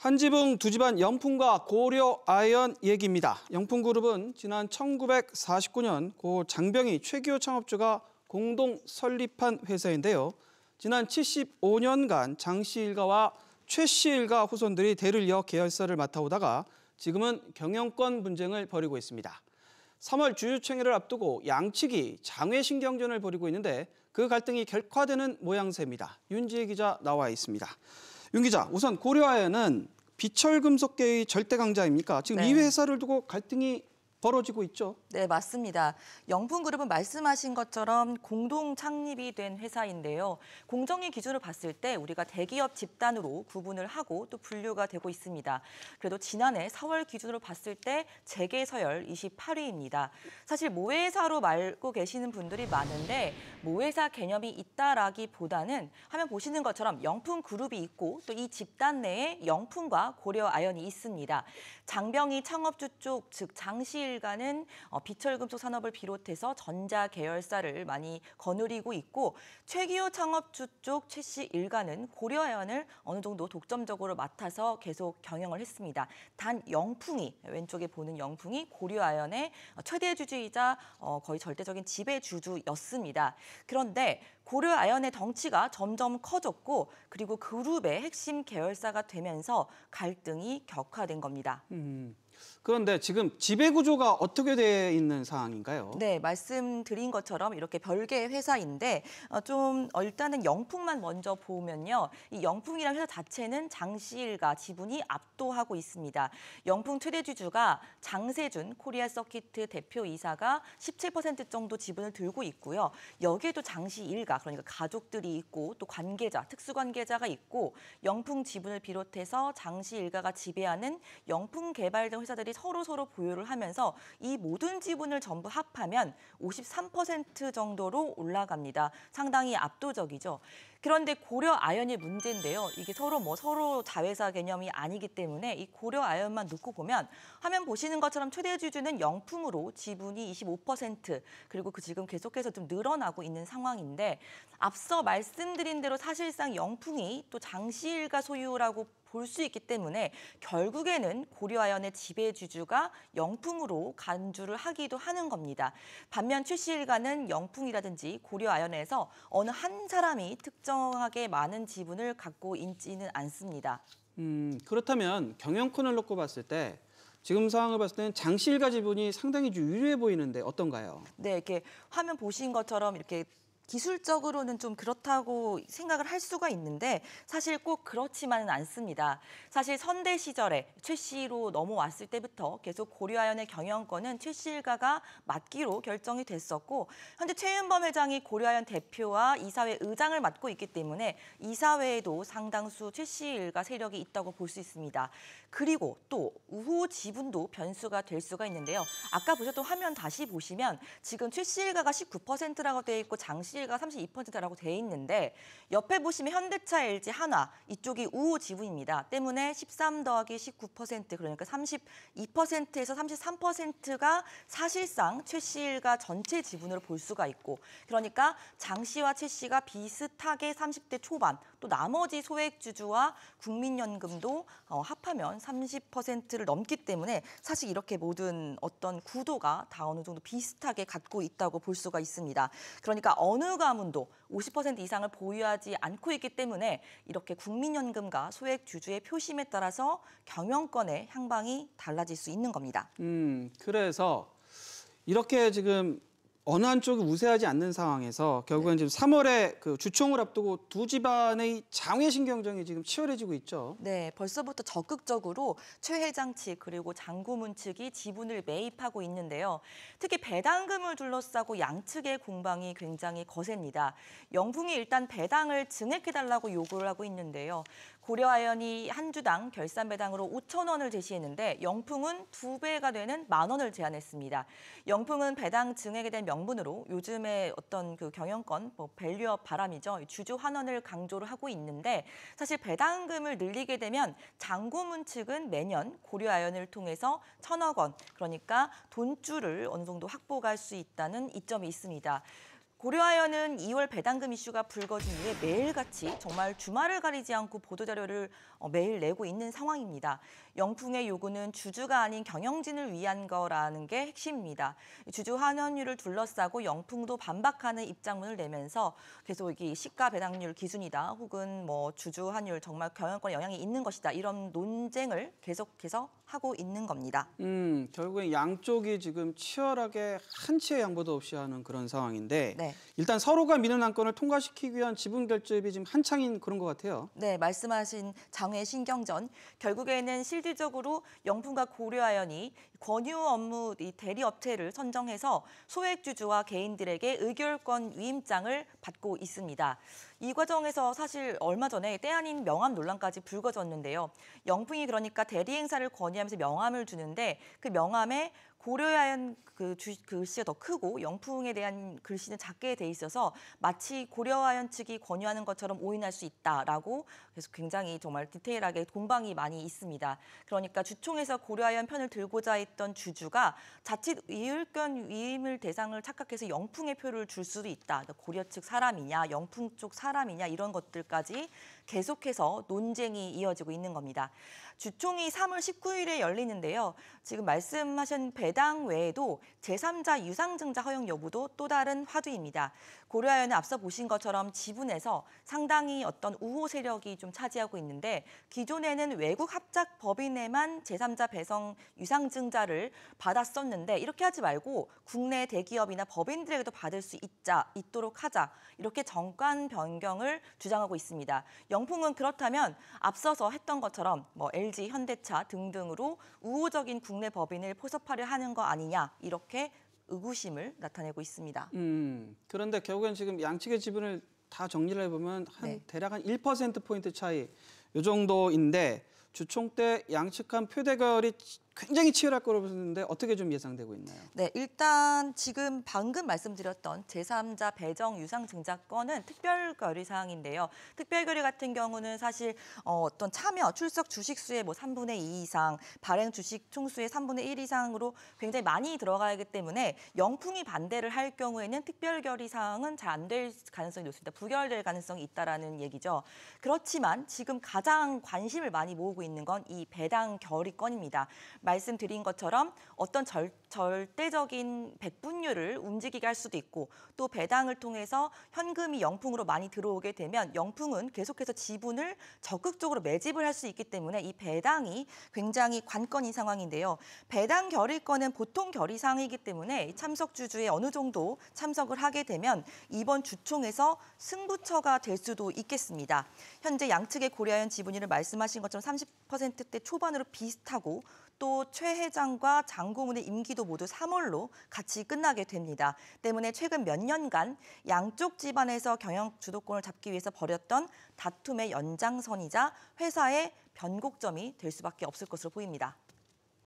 한 지붕 두 집안 영풍과 고려 아연 얘기입니다. 영풍그룹은 지난 1949년 고 장병희 최기호 창업주가 공동 설립한 회사인데요. 지난 75년간 장 씨 일가와 최 씨 일가 후손들이 대를 이어 계열사를 맡아오다가 지금은 경영권 분쟁을 벌이고 있습니다. 3월 주주총회를 앞두고 양측이 장외신경전을 벌이고 있는데 그 갈등이 격화되는 모양새입니다. 윤지혜 기자 나와 있습니다. 윤 기자, 우선 고려아연은 비철금속계의 절대 강자입니까? 지금 이 회사를 두고 갈등이 벌어지고 있죠? 네, 맞습니다. 영풍그룹은 말씀하신 것처럼 공동 창립이 된 회사인데요. 공정위 기준을 봤을 때 우리가 대기업 집단으로 구분을 하고 또 분류가 되고 있습니다. 그래도 지난해 4월 기준으로 봤을 때 재계 서열 28위입니다. 사실 모회사로 알고 계시는 분들이 많은데 모회사 개념이 있다라기보다는 화면 보시는 것처럼 영풍그룹이 있고 또 이 집단 내에 영풍과 고려아연이 있습니다. 장병희 창업주 쪽, 즉 장씨 일가는 비철금속 산업을 비롯해서 전자 계열사를 많이 거느리고 있고 최기호 창업주 쪽 최 씨 일가는 고려아연을 어느 정도 독점적으로 맡아서 계속 경영을 했습니다. 단 영풍이, 왼쪽에 보는 영풍이 고려아연의 최대 주주이자 거의 절대적인 지배주주였습니다. 그런데 고려아연의 덩치가 점점 커졌고 그리고 그룹의 핵심 계열사가 되면서 갈등이 격화된 겁니다. 그런데 지금 지배구조가 어떻게 되어 있는 상황인가요? 네, 말씀드린 것처럼 이렇게 별개의 회사인데 일단은 영풍만 먼저 보면요. 이 영풍이라는 회사 자체는 장씨 일가 지분이 압도하고 있습니다. 영풍 최대 주주가 장세준 코리아 서키트 대표이사가 17% 정도 지분을 들고 있고요. 여기에도 장씨 일가, 그러니까 가족들이 있고 또 관계자, 특수관계자가 있고 영풍 지분을 비롯해서 장씨 일가가 지배하는 영풍 개발 등 회사들이 서로 보유를 하면서 이 모든 지분을 전부 합하면 53% 정도로 올라갑니다. 상당히 압도적이죠. 그런데 고려아연의 문제인데요. 이게 서로 자회사 개념이 아니기 때문에 이 고려아연만 놓고 보면 화면 보시는 것처럼 최대 주주는 영풍으로 지분이 25%, 그리고 지금 계속해서 좀 늘어나고 있는 상황인데 앞서 말씀드린 대로 사실상 영풍이 또 장씨 일가 소유라고 볼 수 있기 때문에 결국에는 고려아연의 지배주주가 영풍으로 간주를 하기도 하는 겁니다. 반면 최 씨 일가는 영풍이라든지 고려아연에서 어느 한 사람이 특정하게 많은 지분을 갖고 있지는 않습니다. 그렇다면 경영권을 놓고 봤을 때 지금 상황을 봤을 때는 장씨 일가 지분이 상당히 유리해 보이는데 어떤가요? 네, 이렇게 화면 보신 것처럼 이렇게 기술적으로는 좀 그렇다고 생각을 할 수가 있는데 사실 꼭 그렇지만은 않습니다. 사실 선대 시절에 최 씨로 넘어왔을 때부터 계속 고려아연의 경영권은 최 씨 일가가 맡기로 결정이 됐었고 현재 최윤범 회장이 고려아연 대표와 이사회 의장을 맡고 있기 때문에 이사회에도 상당수 최 씨 일가 세력이 있다고 볼 수 있습니다. 그리고 또 우호 지분도 변수가 될 수가 있는데요. 아까 보셨던 화면 다시 보시면 지금 최 씨 일가가 19%라고 되어 있고 장씨 일가 32%라고 돼 있는데 옆에 보시면 현대차, LG, 한화 이쪽이 우호 지분입니다. 때문에 13 더하기 19% 그러니까 32%에서 33%가 사실상 최 씨 일가 전체 지분으로 볼 수가 있고 그러니까 장 씨와 최 씨가 비슷하게 30대 초반 또 나머지 소액주주와 국민연금도 합하면 30%를 넘기 때문에 사실 이렇게 모든 어떤 구도가 다 어느 정도 비슷하게 갖고 있다고 볼 수가 있습니다. 그러니까 어느 가문도 50% 이상을 보유하지 않고 있기 때문에 이렇게 국민연금과 소액주주의 표심에 따라서 경영권의 향방이 달라질 수 있는 겁니다. 그래서 이렇게 지금 어느 한쪽이 우세하지 않는 상황에서 결국엔 지금 3월에 그 주총을 앞두고 두 집안의 장외신 경쟁이 지금 치열해지고 있죠. 네, 벌써부터 적극적으로 최 회장 측 그리고 장고문 측이 지분을 매입하고 있는데요. 특히 배당금을 둘러싸고 양측의 공방이 굉장히 거셉니다. 영풍이 일단 배당을 증액해달라고 요구를 하고 있는데요. 고려아연이 한 주당 결산 배당으로 5,000원을 제시했는데 영풍은 2배가 되는 10,000원을 제안했습니다. 영풍은 배당 증액에 대한 명분으로 요즘에 어떤 그 경영권, 밸류업 바람이죠. 주주 환원을 강조를 하고 있는데 사실 배당금을 늘리게 되면 장고문 측은 매년 고려아연을 통해서 1,000억 원, 그러니까 돈줄을 어느 정도 확보할 수 있다는 이점이 있습니다. 고려아연은 2월 배당금 이슈가 불거진 이후에 매일같이 정말 주말을 가리지 않고 보도자료를 매일 내고 있는 상황입니다. 영풍의 요구는 주주가 아닌 경영진을 위한 거라는 게 핵심입니다. 주주 환원율을 둘러싸고 영풍도 반박하는 입장문을 내면서 계속 이 시가 배당률 기준이다 혹은 뭐 주주 환율 정말 경영권에 영향이 있는 것이다 이런 논쟁을 계속해서 하고 있는 겁니다. 결국엔 양쪽이 지금 치열하게 한치의 양보도 없이 하는 그런 상황인데 네. 일단 서로가 미는 안건을 통과시키기 위한 지분 결집이 지금 한창인 그런 것 같아요. 네, 말씀하신 장외 신경전. 결국에는 실질적으로 영풍과 고려아연이 권유 업무 이 대리업체를 선정해서 소액주주와 개인들에게 의결권 위임장을 받고 있습니다. 이 과정에서 사실 얼마 전에 때 아닌 명함 논란까지 불거졌는데요. 영풍이 그러니까 대리 행사를 권유하면서 명함을 주는데 그 명함에 고려아연 그 글씨가 더 크고 영풍에 대한 글씨는 작게 돼 있어서 마치 고려아연 측이 권유하는 것처럼 오인할 수 있다라고 그래서 굉장히 정말 디테일하게 공방이 많이 있습니다. 그러니까 주총에서 고려아연 편을 들고자 했던 주주가 자칫 의결권 위임을 대상을 착각해서 영풍의 표를 줄 수도 있다. 고려 측 사람이냐, 영풍 쪽 사람이냐 이런 것들까지 계속해서 논쟁이 이어지고 있는 겁니다. 주총이 3월 19일에 열리는데요. 지금 말씀하신 배당 외에도 제3자 유상증자 허용 여부도 또 다른 화두입니다. 고려아연은 앞서 보신 것처럼 지분에서 상당히 어떤 우호 세력이 좀 차지하고 있는데 기존에는 외국 합작 법인에만 제3자 배성 유상증자를 받았었는데 이렇게 하지 말고 국내 대기업이나 법인들에게도 받을 수 있도록 하자 이렇게 정관 변경을 주장하고 있습니다. 영풍은 그렇다면 앞서서 했던 것처럼 뭐 LG, 현대차 등등으로 우호적인 국내 법인을 포섭하려 하는 거 아니냐 이렇게 의구심을 나타내고 있습니다. 그런데 결국엔 지금 양측의 지분을 다 정리를 해보면 대략 한 1%포인트 차이 이 정도인데 주총 때 양측 간 표대결이 굉장히 치열할 거로 보는데 어떻게 좀 예상되고 있나요? 네, 일단 지금 방금 말씀드렸던 제3자 배정 유상 증자권은 특별 결의 사항인데요. 특별 결의 같은 경우는 사실 어떤 참여, 출석 주식 수의 뭐 3분의 2 이상, 발행 주식 총수의 3분의 1 이상으로 굉장히 많이 들어가기 때문에 영풍이 반대를 할 경우에는 특별 결의 사항은 잘 안 될 가능성이 높습니다. 부결될 가능성이 있다라는 얘기죠. 그렇지만 지금 가장 관심을 많이 모으고 있는 건 이 배당 결의권입니다. 말씀드린 것처럼 어떤 절대적인 배분율을 움직이게 할 수도 있고 또 배당을 통해서 현금이 영풍으로 많이 들어오게 되면 영풍은 계속해서 지분을 적극적으로 매집을 할 수 있기 때문에 이 배당이 굉장히 관건인 상황인데요. 배당 결의권은 보통 결의사항이기 때문에 참석 주주의 어느 정도 참석을 하게 되면 이번 주총에서 승부처가 될 수도 있겠습니다. 현재 양측의 고려아연 지분율을 말씀하신 것처럼 30%대 초반으로 비슷하고 또 최 회장과 장 고문의 임기도 모두 3월로 같이 끝나게 됩니다. 때문에 최근 몇 년간 양쪽 집안에서 경영 주도권을 잡기 위해서 벌였던 다툼의 연장선이자 회사의 변곡점이 될 수밖에 없을 것으로 보입니다.